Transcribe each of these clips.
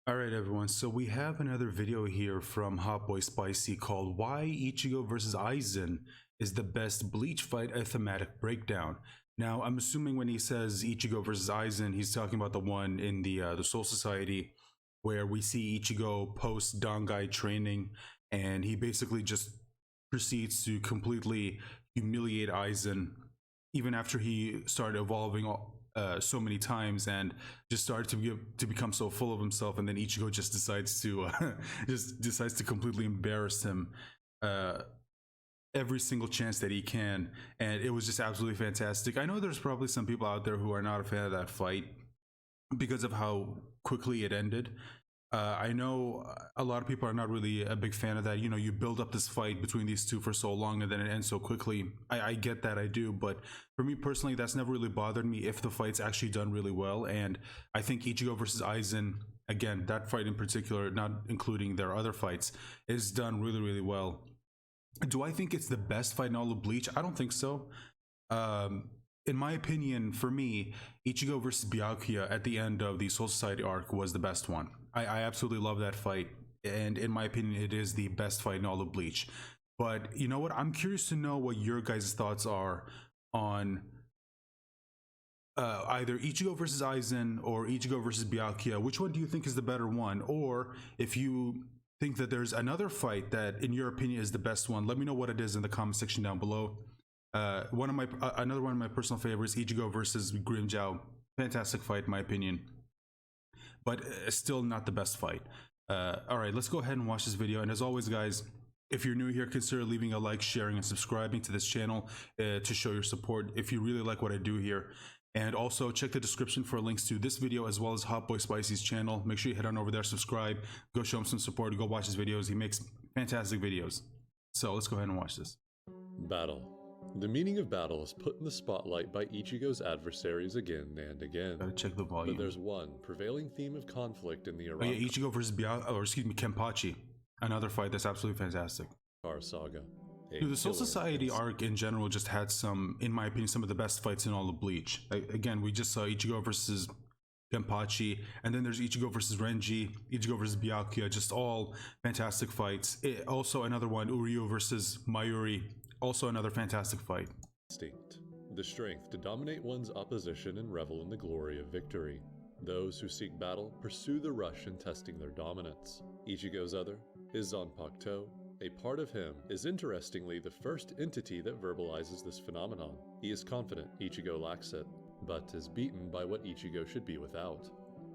All right, everyone. So we have another video here from Hot Boy Spicy called "Why Ichigo versus Aizen is the best Bleach fight: a thematic breakdown." Now, I'm assuming when he says Ichigo versus Aizen, he's talking about the one in the Soul Society, where we see Ichigo post Dangai training, and he basically just proceeds to completely humiliate Aizen, even after he started evolving so many times and just started to become so full of himself, and then Ichigo just decides to completely embarrass him every single chance that he can, and it was just absolutely fantastic. I know there's probably some people out there who are not a fan of that fight because of how quickly it ended. I know a lot of people are not really a big fan of that. You know, you build up this fight between these two for so long and then it ends so quickly. I get that, I do. But for me personally, that's never really bothered me if the fight's actually done really well. And I think Ichigo versus Aizen, again, that fight in particular, not including their other fights, is done really, really well. Do I think it's the best fight in all of Bleach? I don't think so. In my opinion, for me, Ichigo versus Byakuya at the end of the Soul Society arc was the best one. I absolutely love that fight, and in my opinion, it is the best fight in all of Bleach. But you know what? I'm curious to know what your guys' thoughts are on either Ichigo versus Aizen or Ichigo versus Byakuya. Which one do you think is the better one? Or if you think that there's another fight that, in your opinion, is the best one, let me know what it is in the comment section down below. Another one of my personal favorites, Ichigo versus Grimmjow. Fantastic fight, in my opinion, but still not the best fight. All right, let's go ahead and watch this video. And as always, guys, if you're new here, consider leaving a like, sharing, and subscribing to this channel to show your support if you really like what I do here. And also check the description for links to this video as well as Hot Boy Spicy's channel. Make sure you head on over there, subscribe, go show him some support, go watch his videos. He makes fantastic videos. So let's go ahead and watch this. Battle. The meaning of battle is put in the spotlight by Ichigo's adversaries again and again. Gotta check the volume. But there's one prevailing theme of conflict in the Oh yeah, Ichigo versus Kenpachi. Another fight that's absolutely fantastic. Saga. Dude, the Soul Society arc in general just had some, in my opinion, some of the best fights in all of Bleach. Again, we just saw Ichigo versus Kenpachi, and then there's Ichigo versus Renji, Ichigo versus Byakuya, just all fantastic fights. Also another one, Uryu versus Mayuri, also another fantastic fight. Instinct. The strength to dominate one's opposition and revel in the glory of victory. Those who seek battle pursue the rush in testing their dominance. Ichigo's other is Zanpakuto. A part of him is interestingly the first entity that verbalizes this phenomenon. He is confident Ichigo lacks it, but is beaten by what Ichigo should be without.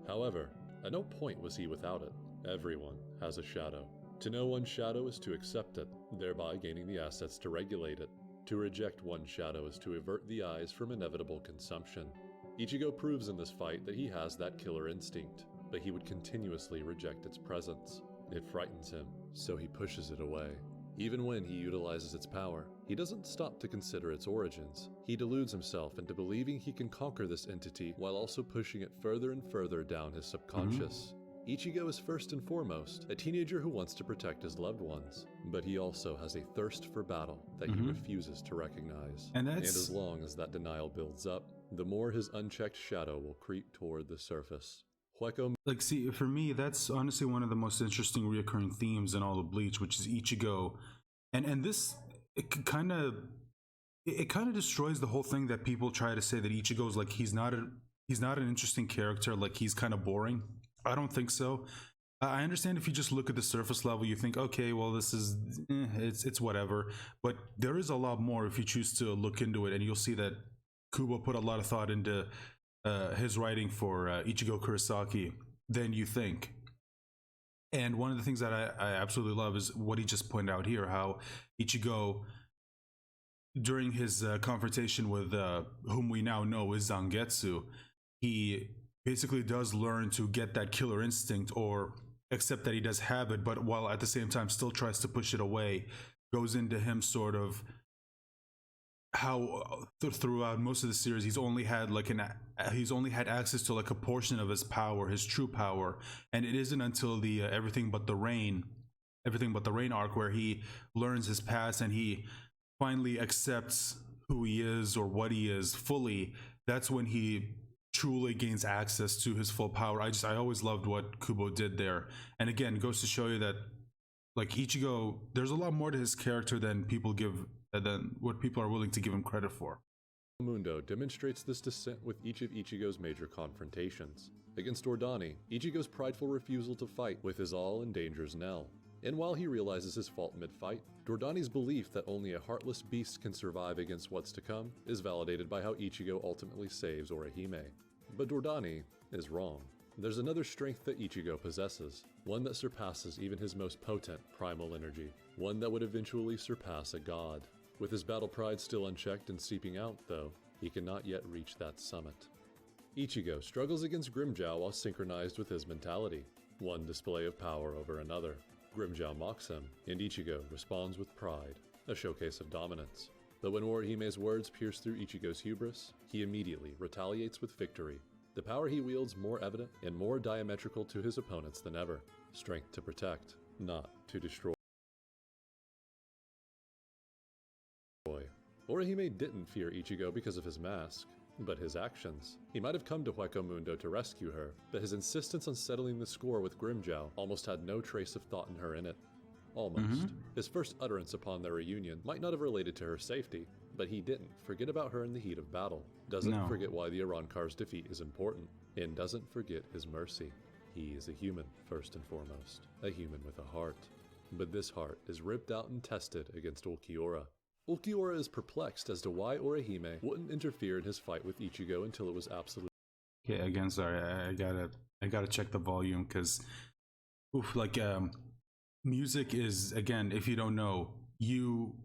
However, at no point was he without it. Everyone has a shadow. To know one's shadow is to accept it, thereby gaining the assets to regulate it. To reject one's shadow is to avert the eyes from inevitable consumption. Ichigo proves in this fight that he has that killer instinct, but he would continuously reject its presence. It frightens him, so he pushes it away. Even when he utilizes its power, he doesn't stop to consider its origins. He deludes himself into believing he can conquer this entity while also pushing it further and further down his subconscious. Ichigo is first and foremost a teenager who wants to protect his loved ones, but he also has a thirst for battle that he refuses to recognize. And as long as that denial builds up, the more his unchecked shadow will creep toward the surface. Like, see, for me, that's honestly one of the most interesting reoccurring themes in all of Bleach, which is Ichigo, and this it kind of destroys the whole thing that people try to say that Ichigo's like he's not an interesting character, like he's kind of boring. I don't think so. I understand if you just look at the surface level, you think, okay, well, this is it's whatever, but there is a lot more if you choose to look into it, and you'll see that Kubo put a lot of thought into his writing for Ichigo Kurosaki than you think. And one of the things that I absolutely love is what he just pointed out here, how Ichigo, during his confrontation with whom we now know is Zangetsu, he basically does learn to get that killer instinct, or accept that he does have it, but while at the same time still tries to push it away. Goes into him sort of how throughout most of the series he's only had access to like a portion of his power, his true power, and it isn't until the everything but the rain arc where he learns his past and he finally accepts who he is or what he is fully. That's when he truly gains access to his full power. I always loved what Kubo did there. And again, it goes to show you that like Ichigo, there's a lot more to his character than what people are willing to give him credit for. Mundo demonstrates this descent with each of Ichigo's major confrontations. Against Dordani, Ichigo's prideful refusal to fight with his all endangers Nell. And while he realizes his fault mid-fight, Dordani's belief that only a heartless beast can survive against what's to come is validated by how Ichigo ultimately saves Orihime. But Dordani is wrong. There's another strength that Ichigo possesses, one that surpasses even his most potent primal energy, one that would eventually surpass a god. With his battle pride still unchecked and seeping out, though, he cannot yet reach that summit. Ichigo struggles against Grimmjow while synchronized with his mentality, one display of power over another. Grimmjow mocks him, and Ichigo responds with pride, a showcase of dominance. But when Orihime's words pierce through Ichigo's hubris, he immediately retaliates with victory. The power he wields more evident and more diametrical to his opponents than ever. Strength to protect, not to destroy. Orihime didn't fear Ichigo because of his mask, but his actions. He might have come to Hueco Mundo to rescue her, but his insistence on settling the score with Grimmjow almost had no trace of thought in her in it. Almost. His first utterance upon their reunion might not have related to her safety, but he didn't forget about her in the heat of battle, doesn't forget why the Arrancar's defeat is important, and doesn't forget his mercy. He is a human, first and foremost, a human with a heart. But this heart is ripped out and tested against Ulquiorra. Ulquiorra is perplexed as to why Orihime wouldn't interfere in his fight with Ichigo until it was absolute. Okay, again, sorry, I gotta check the volume because, music is, again, if you don't know, you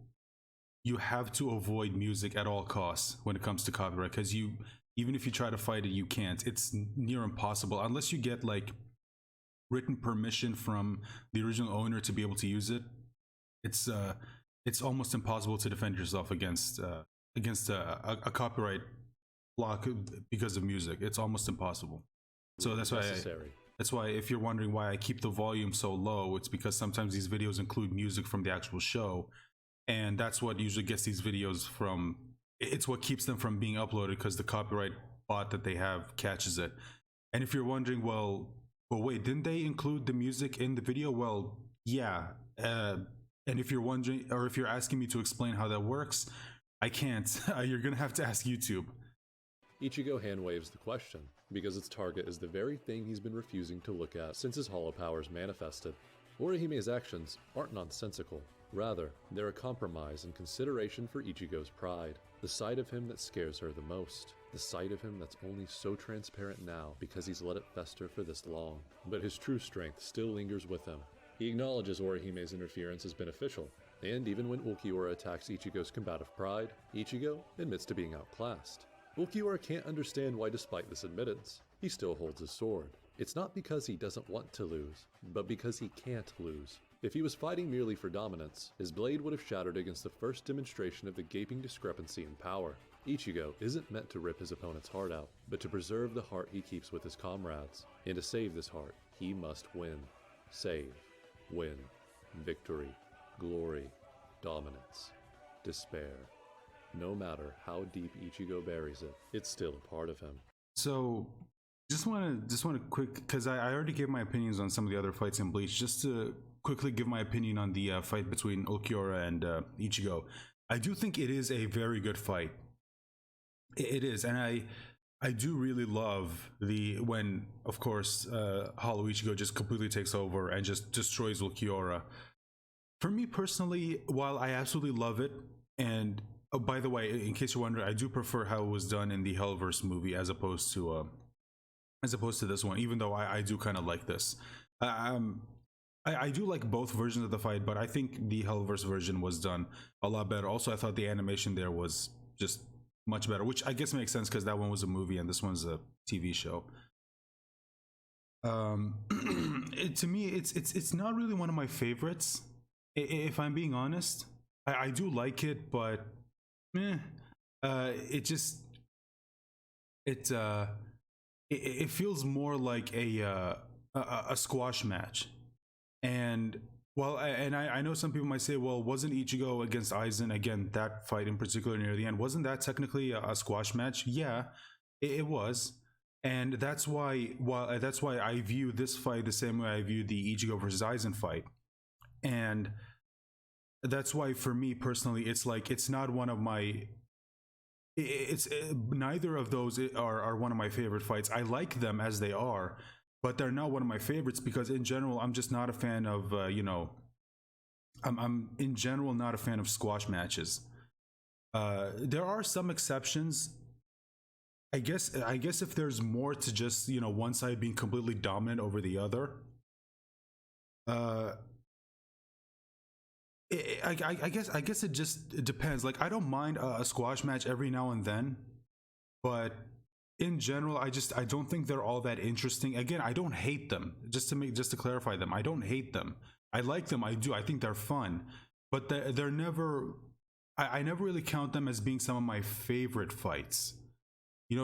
have to avoid music at all costs when it comes to copyright, because even if you try to fight it, you can't. It's near impossible unless you get like written permission from the original owner to be able to use it. It's almost impossible to defend yourself against a copyright block because of music. It's almost impossible. So that's why if you're wondering why I keep the volume so low, it's because sometimes these videos include music from the actual show, and that's what usually gets these videos from. It's what keeps them from being uploaded, because the copyright bot that they have catches it. And if you're wondering, well, wait, didn't they include the music in the video? Well, yeah. And if you're wondering, or if you're asking me to explain how that works, I can't. You're gonna have to ask YouTube. Ichigo hand waves the question, because its target is the very thing he's been refusing to look at since his hollow powers manifested. Orihime's actions aren't nonsensical. Rather, they're a compromise and consideration for Ichigo's pride, the side of him that scares her the most, the side of him that's only so transparent now because he's let it fester for this long. But his true strength still lingers with him. He acknowledges Orihime's interference as beneficial, and even when Ulquiorra attacks Ichigo's combative pride, Ichigo admits to being outclassed. Ulquiorra can't understand why, despite this admittance, he still holds his sword. It's not because he doesn't want to lose, but because he can't lose. If he was fighting merely for dominance, his blade would have shattered against the first demonstration of the gaping discrepancy in power. Ichigo isn't meant to rip his opponent's heart out, but to preserve the heart he keeps with his comrades. And to save this heart, he must win. Save. Win, victory, glory, dominance, despair. No matter how deep Ichigo buries it, it's still a part of him. So, just want to quick, because I already gave my opinions on some of the other fights in Bleach. Just to quickly give my opinion on the fight between Ulquiorra and Ichigo. I do think it is a very good fight. It is, and I do really love when, of course, Hollow Ichigo just completely takes over and just destroys Ulquiorra. For me personally, while I absolutely love it, and by the way, in case you're wondering, I do prefer how it was done in the Hellverse movie as opposed to this one. Even though I do kind of like this, I do like both versions of the fight, but I think the Hellverse version was done a lot better. Also, I thought the animation there was just much better, which I guess makes sense because that one was a movie and this one's a TV show. To me, it's not really one of my favorites, if I'm being honest. I do like it, but it feels more like a squash match. And well, and I know some people might say, well, wasn't Ichigo against Aizen, again, that fight in particular near the end, wasn't that technically a squash match? Yeah, it was. And that's why I view this fight the same way I view the Ichigo versus Aizen fight. And that's why for me personally, it's like it's not one of my it's neither of those are one of my favorite fights. I like them as they are, but they're not one of my favorites because in general I'm just not a fan of I'm in general not a fan of squash matches. There are some exceptions. I guess if there's more to just one side being completely dominant over the other, uh, I guess it depends. Like I don't mind a squash match every now and then, but in general, I don't think they're all that interesting. Again, I don't hate them. Just to clarify them, I don't hate them. I like them. I do. I think they're fun, but they're never. I never really count them as being some of my favorite fights.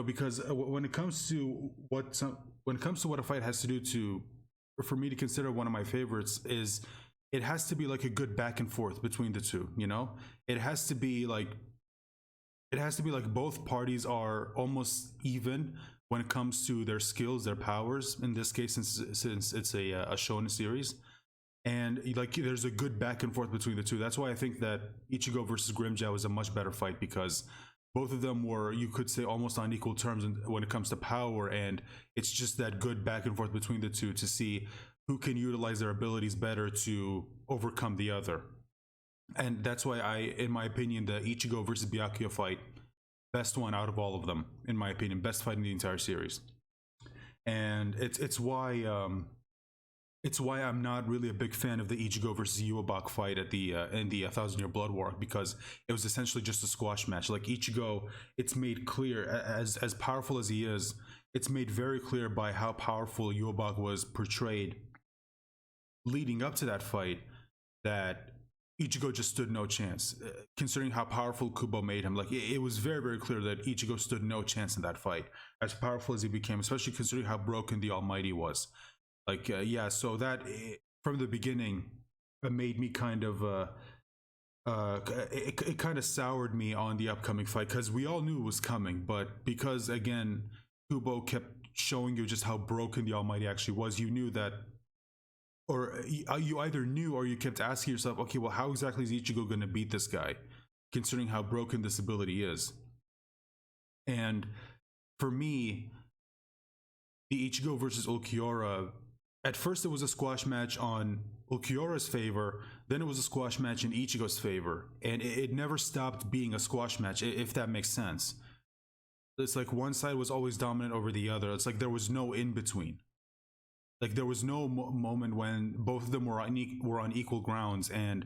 Because when it comes to what a fight has to do to for me to consider one of my favorites is it has to be like a good back and forth between the two. It has to be like both parties are almost even when it comes to their skills, their powers. In this case, since it's a shonen series, and like there's a good back and forth between the two. That's why I think that Ichigo versus Grimmjow is a much better fight because both of them were, you could say, almost on equal terms when it comes to power, and it's just that good back and forth between the two to see who can utilize their abilities better to overcome the other. And that's why in my opinion, the Ichigo versus Byakuya fight, best one out of all of them, in my opinion, best fight in the entire series. And it's why I'm not really a big fan of the Ichigo versus Yuobak fight at the in the Thousand Year Blood War because it was essentially just a squash match. Like Ichigo, it's made clear as powerful as he is, it's made very clear by how powerful Yuobak was portrayed leading up to that fight that Ichigo just stood no chance. Considering how powerful Kubo made him, like it was very very clear that Ichigo stood no chance in that fight. As powerful as he became, especially considering how broken the Almighty was. Like yeah, so that from the beginning made me kind of it kind of soured me on the upcoming fight because we all knew it was coming, but because again Kubo kept showing you just how broken the Almighty actually was, you knew that, or you either knew or you kept asking yourself, okay, well, how exactly is Ichigo going to beat this guy considering how broken this ability is? And for me, the Ichigo versus Ulquiorra, at first it was a squash match on Ulquiorra's favor, then it was a squash match in Ichigo's favor, and it never stopped being a squash match, if that makes sense. It's like one side was always dominant over the other. It's like there was no in between. Like there was no moment when both of them were on equal grounds, and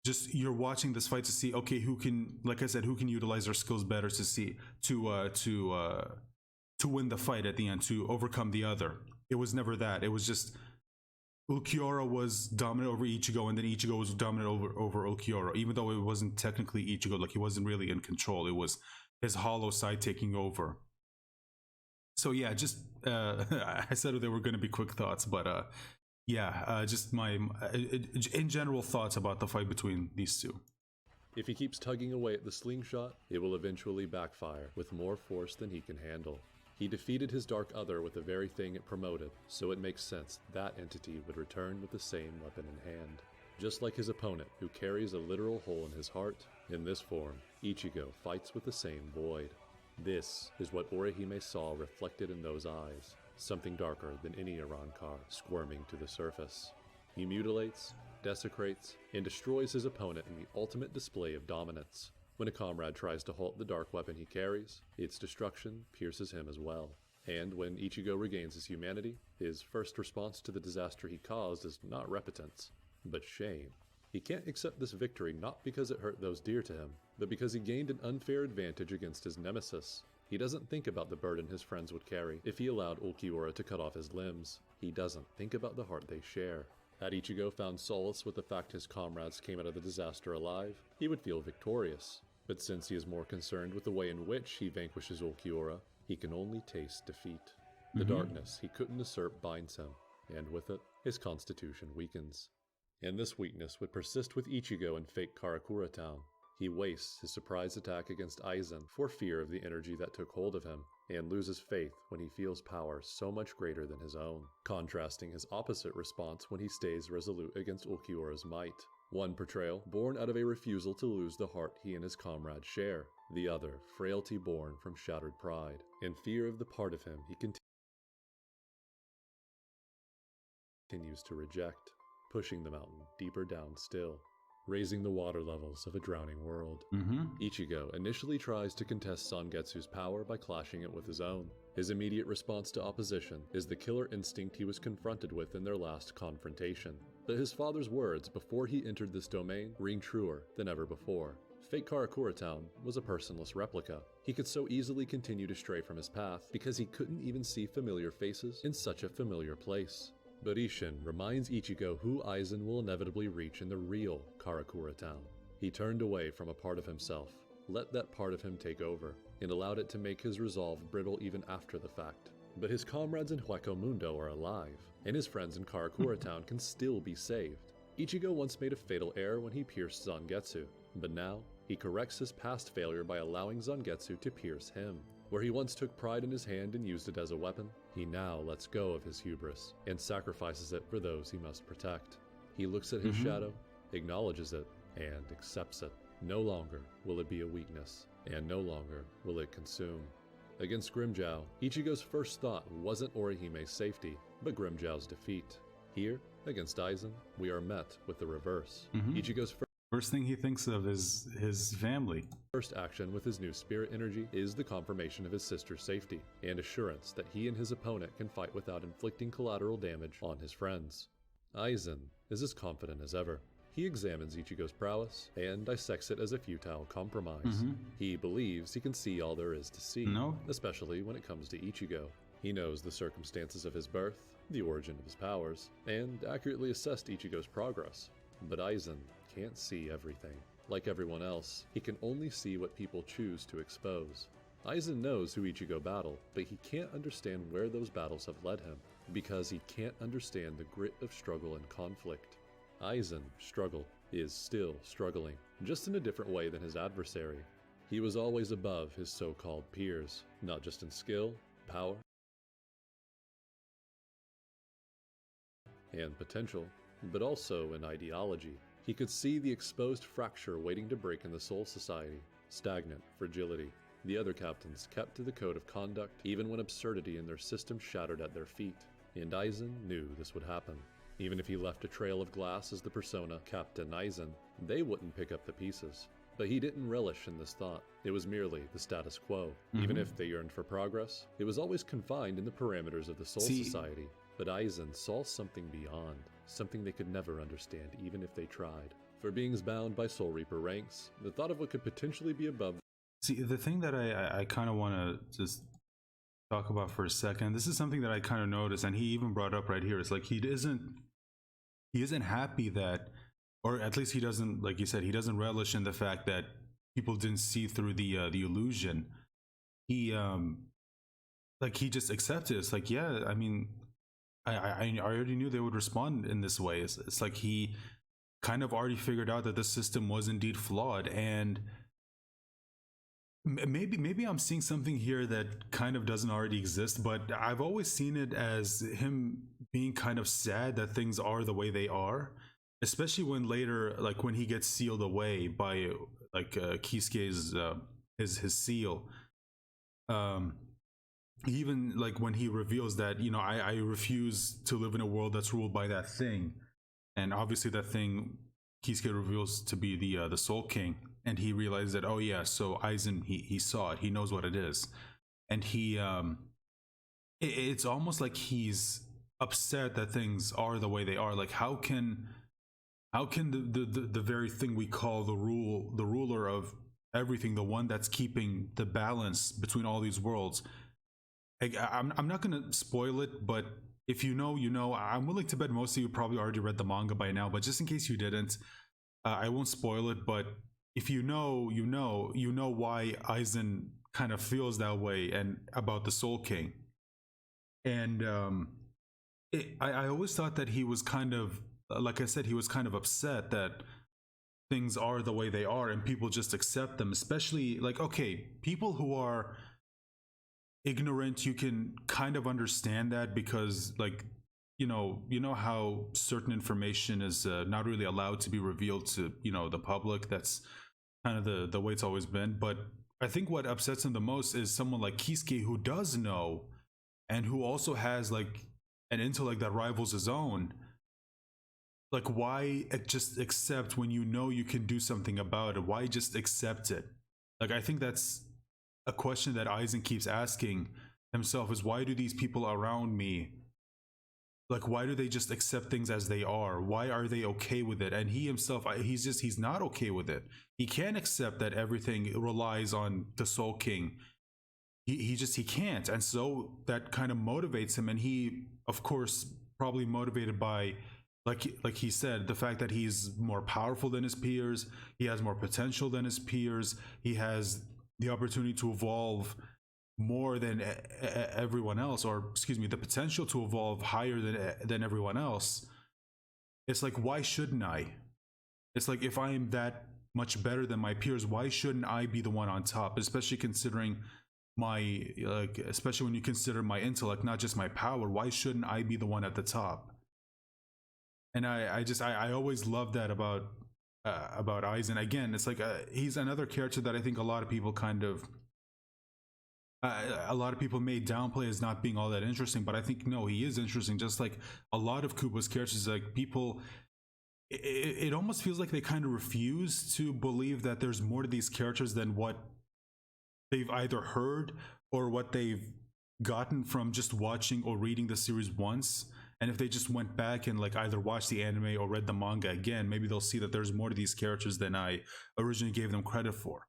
just you're watching this fight to see, okay, who can, like I said, who can utilize their skills better to see to win the fight at the end, to overcome the other. It was never that. It was just Ulquiorra was dominant over Ichigo, and then Ichigo was dominant over Ulquiorra, even though it wasn't technically Ichigo. Like he wasn't really in control. It was his hollow side taking over. So yeah, just I said they were going to be quick thoughts, but yeah, just my in general thoughts about the fight between these two. If he keeps tugging away at the slingshot, it will eventually backfire with more force than he can handle. He defeated his Dark Other with the very thing it promoted, so it makes sense that entity would return with the same weapon in hand. Just like his opponent, who carries a literal hole in his heart, in this form, Ichigo fights with the same void. This is what Orihime saw reflected in those eyes, something darker than any Arankar squirming to the surface. He mutilates, desecrates, and destroys his opponent in the ultimate display of dominance. When a comrade tries to halt the dark weapon he carries, its destruction pierces him as well. And when Ichigo regains his humanity, his first response to the disaster he caused is not repentance, but shame. He can't accept this victory not because it hurt those dear to him, but because he gained an unfair advantage against his nemesis. He doesn't think about the burden his friends would carry if he allowed Ulquiorra to cut off his limbs. He doesn't think about the heart they share. Had Ichigo found solace with the fact his comrades came out of the disaster alive, he would feel victorious. But since he is more concerned with the way in which he vanquishes Ulquiorra, he can only taste defeat. The darkness he couldn't usurp binds him, and with it, his constitution weakens. And this weakness would persist with Ichigo in fake Karakura Town. He wastes his surprise attack against Aizen for fear of the energy that took hold of him, and loses faith when he feels power so much greater than his own, contrasting his opposite response when he stays resolute against Ulquiorra's might. One portrayal born out of a refusal to lose the heart he and his comrades share, the other frailty born from shattered pride, and fear of the part of him he continues to reject, pushing the mountain deeper down still, raising the water levels of a drowning world. Ichigo initially tries to contest Zangetsu's power by clashing it with his own. His immediate response to opposition is the killer instinct he was confronted with in their last confrontation. But his father's words before he entered this domain ring truer than ever before. Fake Karakura Town was a personless replica. He could so easily continue to stray from his path because he couldn't even see familiar faces in such a familiar place. But Ishin reminds Ichigo who Aizen will inevitably reach in the real Karakura Town. He turned away from a part of himself, let that part of him take over, and allowed it to make his resolve brittle even after the fact. But his comrades in Hueco Mundo are alive, and his friends in Karakura Town can still be saved. Ichigo once made a fatal error when he pierced Zangetsu, but now he corrects his past failure by allowing Zangetsu to pierce him. Where he once took pride in his hand and used it as a weapon, he now lets go of his hubris and sacrifices it for those he must protect. He looks at his shadow, acknowledges it, and accepts it. No longer will it be a weakness, and no longer will it consume. Against Grimmjow, Ichigo's first thought wasn't Orihime's safety, but Grimmjow's defeat. Here, against Aizen, we are met with the reverse. Ichigo's first thing he thinks of is his family. First action with his new spirit energy is the confirmation of his sister's safety, and assurance that he and his opponent can fight without inflicting collateral damage on his friends. Aizen is as confident as ever. He examines Ichigo's prowess and dissects it as a futile compromise. He believes he can see all there is to see, especially when it comes to Ichigo. He knows the circumstances of his birth, the origin of his powers, and accurately assessed Ichigo's progress. But Aizen can't see everything. Like everyone else, he can only see what people choose to expose. Aizen knows who Ichigo battled, but he can't understand where those battles have led him, because he can't understand the grit of struggle and conflict. Aizen struggled, is still struggling, just in a different way than his adversary. He was always above his so-called peers, not just in skill, power, and potential, but also in ideology. He could see the exposed fracture waiting to break in the Soul Society, stagnant fragility. The other captains kept to the code of conduct, even when absurdity in their system shattered at their feet. And Aizen knew this would happen. Even if he left a trail of glass as the persona Captain Aizen, they wouldn't pick up the pieces. But he didn't relish in this thought. It was merely the status quo. Even if they yearned for progress, it was always confined in the parameters of the Soul Society. But Aizen saw something beyond, something they could never understand even if they tried. For beings bound by Soul Reaper ranks, the thought of what could potentially be above. See, the thing that I kind of want to just talk about for a second, this is something that I kind of noticed, and he even brought up right here. It's like he isn't happy that, or at least he doesn't, like you said, he doesn't relish in the fact that people didn't see through the illusion. He just accepts it. It's like, yeah, I mean, I already knew they would respond in this way. It's like he kind of already figured out that the system was indeed flawed, and maybe I'm seeing something here that kind of doesn't already exist, but I've always seen it as him being kind of sad that things are the way they are, especially when later, like when he gets sealed away by like Kisuke's his seal. Even like when he reveals that, you know, I refuse to live in a world that's ruled by that thing, and obviously that thing Kisuke reveals to be the Soul King, and he realizes that, oh yeah, so Aizen, he saw it, he knows what it is, and he it's almost like he's upset that things are the way they are. Like how can the very thing we call the ruler of everything, the one that's keeping the balance between all these worlds, I'm not going to spoil it, but if you know, you know. I'm willing to bet most of you probably already read the manga by now, but just in case you didn't, I won't spoil it. But if you know, you know why Aizen kind of feels that way and about the Soul King. And I always thought that he was kind of, like I said, he was kind of upset that things are the way they are and people just accept them, especially like, okay, people who are ignorant, you can kind of understand that because, like, you know how certain information is not really allowed to be revealed to the public. That's kind of the way it's always been. But I think what upsets him the most is someone like Kisuke, who does know and who also has like an intellect that rivals his own. Like, why just accept when you know you can do something about it? Why just accept it? Like, I think that's a question that Aizen keeps asking himself, is why do these people around me, like, why do they just accept things as they are? Why are they okay with it? And he himself, he's not okay with it. He can't accept that everything relies on the Soul King. He can't. And so that kind of motivates him. And he, of course, probably motivated by, like he said, the fact that he's more powerful than his peers, he has more potential than his peers, he has the opportunity to evolve more than everyone else, or excuse me, the potential to evolve higher than everyone else. It's like, why shouldn't I? It's like, if I am that much better than my peers, why shouldn't I be the one on top? Especially considering my, like, especially when you consider my intellect, not just my power. Why shouldn't I be the one at the top? And I always love that about Aizen. Again, it's like, he's another character that I think a lot of people kind of a lot of people may downplay as not being all that interesting, but I think no, he is interesting. Just like a lot of Kubo's characters, like people, it almost feels like they kind of refuse to believe that there's more to these characters than what they've either heard or what they've gotten from just watching or reading the series once. And if they just went back and like either watched the anime or read the manga again, maybe they'll see that there's more to these characters than I originally gave them credit for.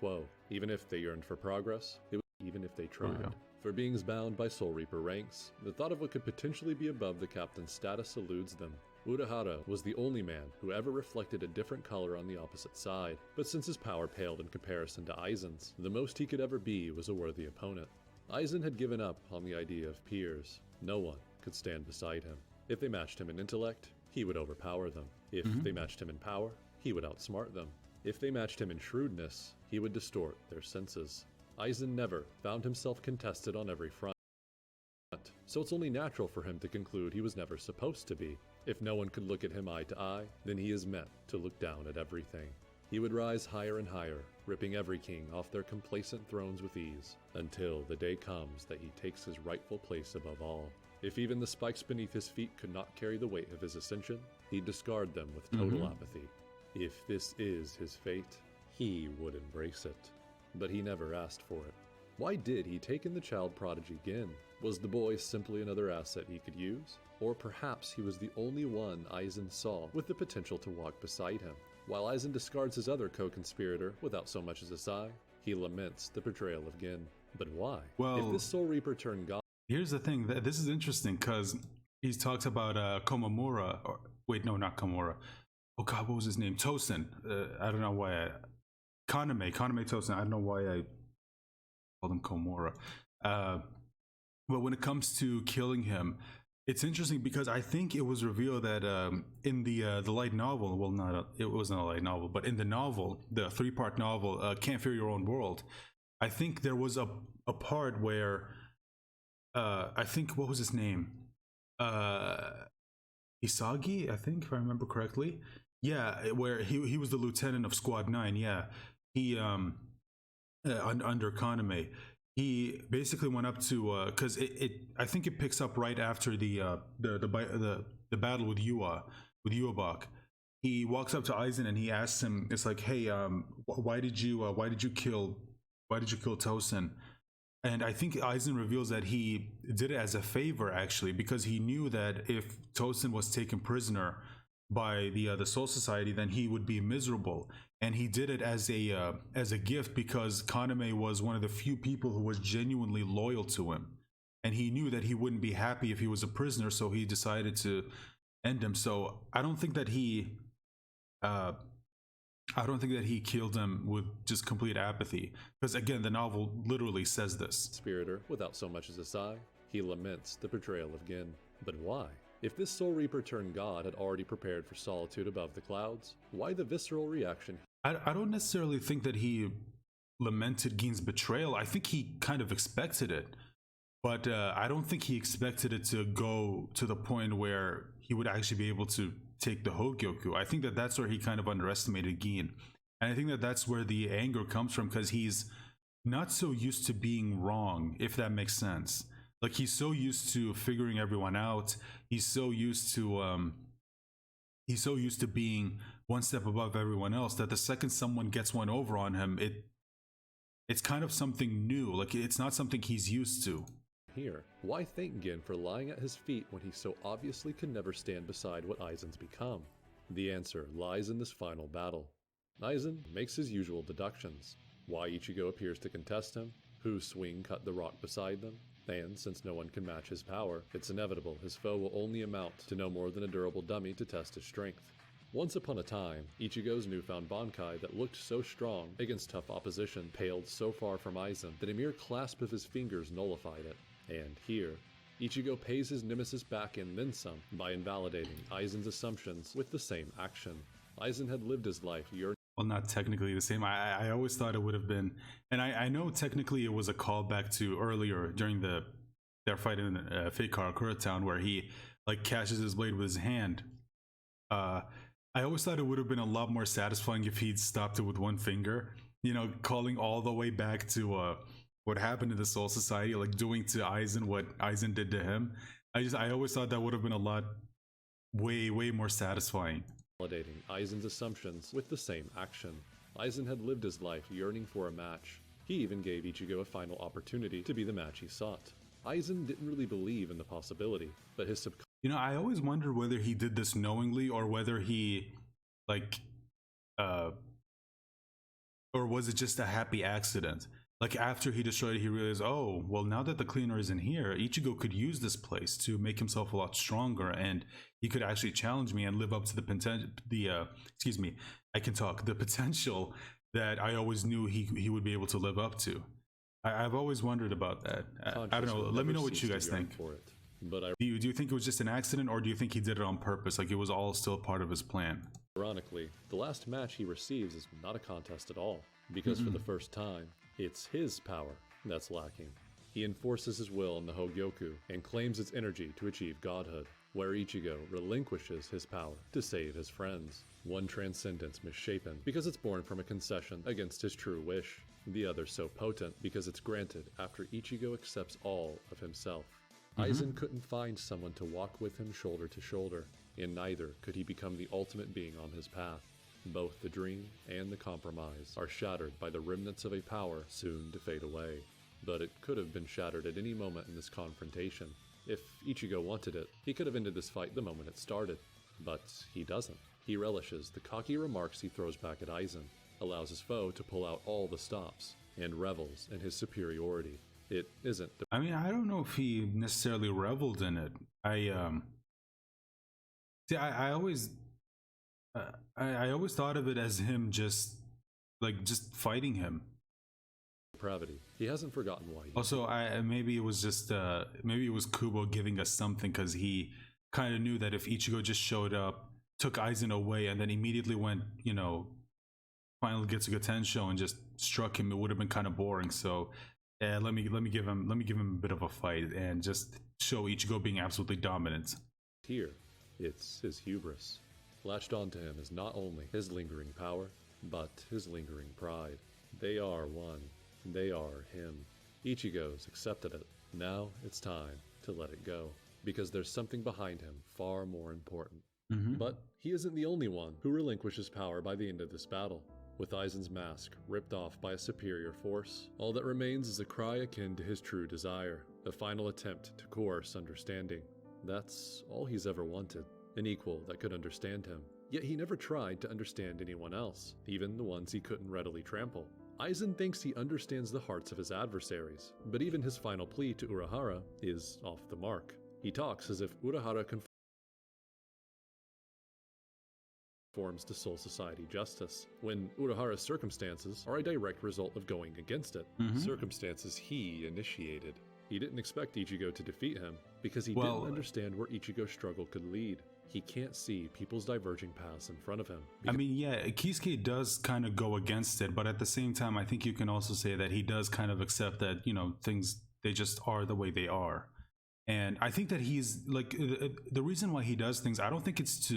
Whoa, even if they yearned for progress, even if they tried. Yeah. For beings bound by Soul Reaper ranks, the thought of what could potentially be above the captain's status eludes them. Urahara was the only man who ever reflected a different color on the opposite side, but since his power paled in comparison to Aizen's, the most he could ever be was a worthy opponent. Aizen had given up on the idea of peers. No one could stand beside him. If they matched him in intellect, he would overpower them. If they matched him in power, he would outsmart them. If they matched him in shrewdness, he would distort their senses. Aizen never found himself contested on every front, so it's only natural for him to conclude he was never supposed to be. If no one could look at him eye to eye, then he is meant to look down at everything. He would rise higher and higher, ripping every king off their complacent thrones with ease, until the day comes that he takes his rightful place above all. If even the spikes beneath his feet could not carry the weight of his ascension, he'd discard them with total apathy. If this is his fate, he would embrace it. But he never asked for it. Why did he take in the child prodigy Gin? Was the boy simply another asset he could use? Or perhaps he was the only one Aizen saw with the potential to walk beside him? While Aizen discards his other co-conspirator without so much as a sigh, he laments the betrayal of Gin. But why? Well, if this Soul Reaper turned God... Here's the thing, this is interesting because he talks about Komamura, or wait, no, not Komamura. Oh God, what was his name? Tosen. I don't know why. Kaname Tosen. I don't know why I called him Komamura. But when it comes to killing him, it's interesting because I think it was revealed that in the light novel, well, it wasn't a light novel, but in the novel, the 3-part novel, Can't Fear Your Own World, I think there was a part where I think, what was his name? Isagi, I think, if I remember correctly. Yeah, where he was the lieutenant of Squad 9. Yeah, he under Kaname. He basically went up to because I think it picks up right after the battle with Yuabak. He walks up to Aizen and he asks him, it's like, hey, why did you kill Tosen? And I think Aizen reveals that he did it as a favor, actually, because he knew that if Tosen was taken prisoner by the Soul Society, then he would be miserable. And he did it as a gift because Kaname was one of the few people who was genuinely loyal to him. And he knew that he wouldn't be happy if he was a prisoner, so he decided to end him. So I don't think that he killed him with just complete apathy. Because again, the novel literally says this. Spiritor, without so much as a sigh, he laments the betrayal of Gin. But why? If this Soul Reaper turned God had already prepared for solitude above the clouds, why the visceral reaction? I don't necessarily think that he lamented Gin's betrayal, I think he kind of expected it. But I don't think he expected it to go to the point where he would actually be able to take the Hogyoku. I think that that's where he kind of underestimated Gin. And I think that that's where the anger comes from, because he's not so used to being wrong, if that makes sense. Like, he's so used to figuring everyone out. He's so used to being one step above everyone else, that the second someone gets one over on him, it's kind of something new. Like, it's not something he's used to. Here, why thank Gin for lying at his feet when he so obviously could never stand beside what Aizen's become? The answer lies in this final battle. Aizen makes his usual deductions. Why Ichigo appears to contest him, whose swing cut the rock beside them, and since no one can match his power, it's inevitable his foe will only amount to no more than a durable dummy to test his strength. Once upon a time, Ichigo's newfound Bankai that looked so strong against tough opposition paled so far from Aizen that a mere clasp of his fingers nullified it. And here, Ichigo pays his nemesis back and then some by invalidating Aizen's assumptions with the same action. Aizen had lived his life yearning. Well, not technically the same. I always thought it would have been, and I know technically it was a callback to earlier during their fight in Fate Karakura Town, where he like catches his blade with his hand. I always thought it would have been a lot more satisfying if he'd stopped it with one finger, you know, calling all the way back to what happened to the Soul Society, like doing to Aizen what Aizen did to him. I always thought that would have been a lot way more satisfying. Validating Aizen's assumptions with the same action. Aizen had lived his life yearning for a match. He even gave Ichigo a final opportunity to be the match he sought. Aizen didn't really believe in the possibility, but his subconscious... You know, I always wondered whether he did this knowingly, or whether he, like, or was it just a happy accident? Like, after he destroyed it, he realized, oh, well, now that the cleaner isn't here, Ichigo could use this place to make himself a lot stronger, and he could actually challenge me and live up to the potential, the potential that I always knew he would be able to live up to. I've always wondered about that. I don't know. Let me know what you guys think. But do you think it was just an accident, or do you think he did it on purpose? Like, it was all still part of his plan? Ironically, the last match he receives is not a contest at all, because for the first time, it's his power that's lacking. He enforces his will on the Hogyoku and claims its energy to achieve godhood, where Ichigo relinquishes his power to save his friends. One transcendence misshapen because it's born from a concession against his true wish. The other so potent because it's granted after Ichigo accepts all of himself. Aizen couldn't find someone to walk with him shoulder to shoulder, and neither could he become the ultimate being on his path. Both the dream and the compromise are shattered by the remnants of a power soon to fade away. But it could have been shattered at any moment in this confrontation. If Ichigo wanted it, he could have ended this fight the moment it started. But he doesn't. He relishes the cocky remarks he throws back at Aizen, allows his foe to pull out all the stops, and revels in his superiority. It isn't... I mean, I don't know if he necessarily reveled in it. I always thought of it as him just fighting him. Depravity. He hasn't forgotten why. Also, maybe it was just maybe it was Kubo giving us something, because he kind of knew that if Ichigo just showed up, took Aizen away, and then immediately went, you know, finally gets a Tensho and just struck him, it would have been kind of boring. So let me give him a bit of a fight and just show Ichigo being absolutely dominant. Here, it's his hubris. Latched onto him is not only his lingering power, but his lingering pride. They are one. They are him. Ichigo's accepted it. Now it's time to let it go, because there's something behind him far more important. But he isn't the only one who relinquishes power by the end of this battle. With Aizen's mask ripped off by a superior force, all that remains is a cry akin to his true desire, a final attempt to coerce understanding. That's all he's ever wanted, an equal that could understand him. Yet he never tried to understand anyone else, even the ones he couldn't readily trample. Aizen thinks he understands the hearts of his adversaries, but even his final plea to Urahara is off the mark. He talks as if Urahara conforms to Soul Society justice, when Urahara's circumstances are a direct result of going against it. Circumstances he initiated. He didn't expect Ichigo to defeat him because he Well, didn't understand where Ichigo's struggle could lead. He can't see people's diverging paths in front of him. I mean, yeah, Kisuke does kind of go against it, but at the same time, I think you can also say that he does kind of accept that, you know, things, they just are the way they are. And I think that he's like, the reason why he does things, I don't think it's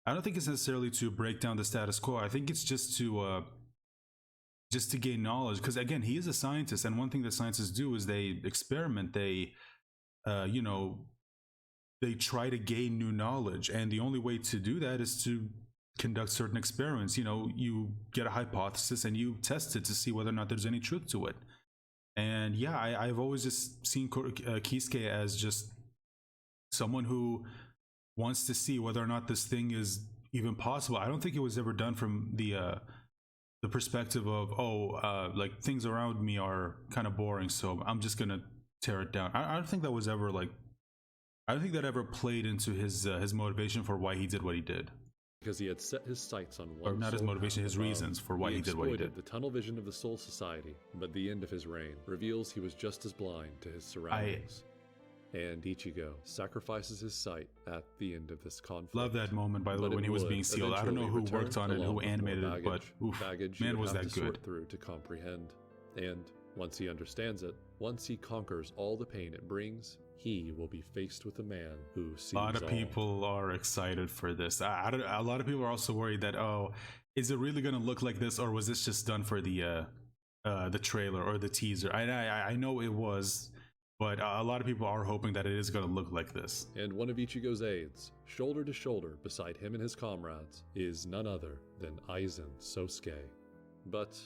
necessarily to break down the status quo. I think it's just to gain knowledge, because again, he is a scientist, and one thing that scientists do is they experiment, they you know, they try to gain new knowledge, and the only way to do that is to conduct certain experiments. You know, you get a hypothesis and you test it to see whether or not there's any truth to it. And yeah, I've always just seen Kisuke as just someone who wants to see whether or not this thing is even possible. I don't think it was ever done from the perspective of, like, things around me are kind of boring, so I'm just gonna tear it down. I don't think that was ever like, I don't think that ever played into his motivation for why he did what he did. Because he had set his sights on one, or not his motivation, his reasons for why he did what he did. The tunnel vision of the Soul Society, but the end of his reign reveals he was just as blind to his surroundings. And Ichigo sacrifices his sight at the end of this conflict. Love that moment, by the way, when he was being sealed. I don't know who worked on it, who animated it, but oof, man, was that good. Through to comprehend. And once he understands it, once he conquers all the pain it brings, he will be faced with a man who sees all. A lot of people are excited for this. A lot of people are also worried that, oh, is it really going to look like this, or was this just done for the trailer or the teaser? I know it was, but a lot of people are hoping that it is going to look like this. And one of Ichigo's aides, shoulder to shoulder beside him and his comrades, is none other than Aizen Sosuke. But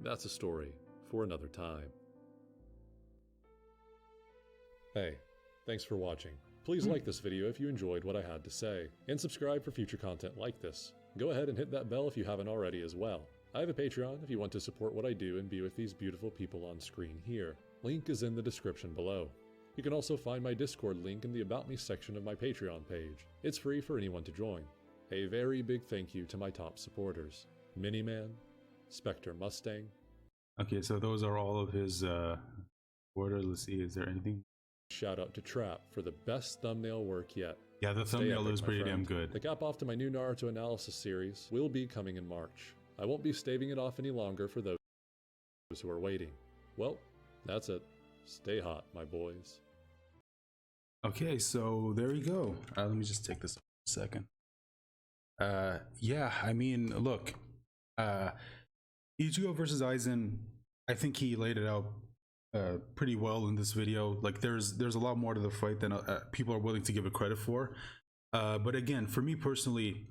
that's a story for another time. Hey, thanks for watching. Please like this video if you enjoyed what I had to say, and subscribe for future content like this. Go ahead and hit that bell if you haven't already as well. I have a Patreon if you want to support what I do and be with these beautiful people on screen here. Link is in the description below. You can also find my Discord link in the About Me section of my Patreon page. It's free for anyone to join. A very big thank you to my top supporters: Miniman, Spectre Mustang. Okay, so those are all of his orders. Let's see, is there anything? Shout out to Trap for the best thumbnail work yet. Yeah, the thumbnail is pretty damn good. The cap off to my new Naruto analysis series will be coming in March. I won't be staving it off any longer for those who are waiting. Well, that's it. Stay hot, my boys. Okay, so there you go. Let me just take this a second. Yeah, I mean, look, Ichigo versus Aizen, I think he laid it out pretty well in this video. Like, there's a lot more to the fight than people are willing to give it credit for. But again, for me personally,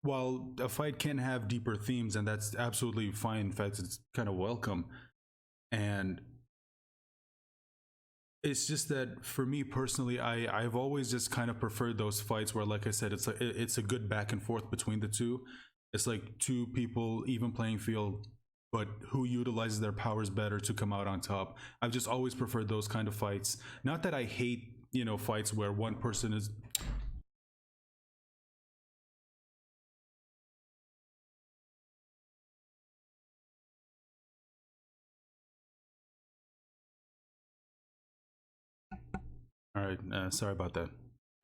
while a fight can have deeper themes, and that's absolutely fine, in fact, it's kind of welcome, and it's just that for me personally, I've always just kind of preferred those fights where, like I said, it's a good back and forth between the two. It's like two people, even playing field, but who utilizes their powers better to come out on top. I've just always preferred those kind of fights. Not that I hate, you know, fights where one person is... All right, sorry about that.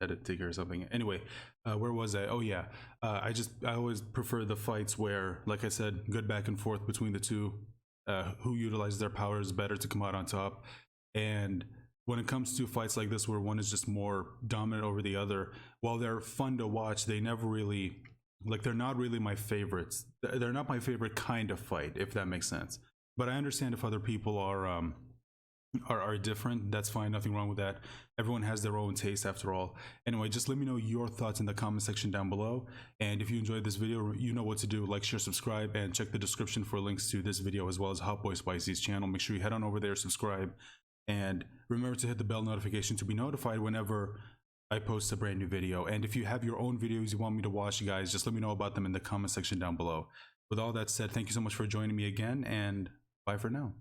Had to take care of something. Anyway, where was I? Oh yeah, I always prefer the fights where, like I said, good back and forth between the two, who utilizes their powers better to come out on top. And when it comes to fights like this, where one is just more dominant over the other, while they're fun to watch, they never really, like, they're not really my favorites. They're not my favorite kind of fight, if that makes sense. But I understand if other people are different. That's fine, nothing wrong with that. Everyone has their own taste after all. Anyway, just let me know your thoughts in the comment section down below, and if you enjoyed this video, you know what to do. Like, share, subscribe, and check the description for links to this video as well as Hot Boy Spicy's channel. Make sure you head on over there, subscribe, and remember to hit the bell notification to be notified whenever I post a brand new video. And if you have your own videos you want me to watch, guys, just let me know about them in the comment section down below. With all that said, thank you so much for joining me again, and bye for now.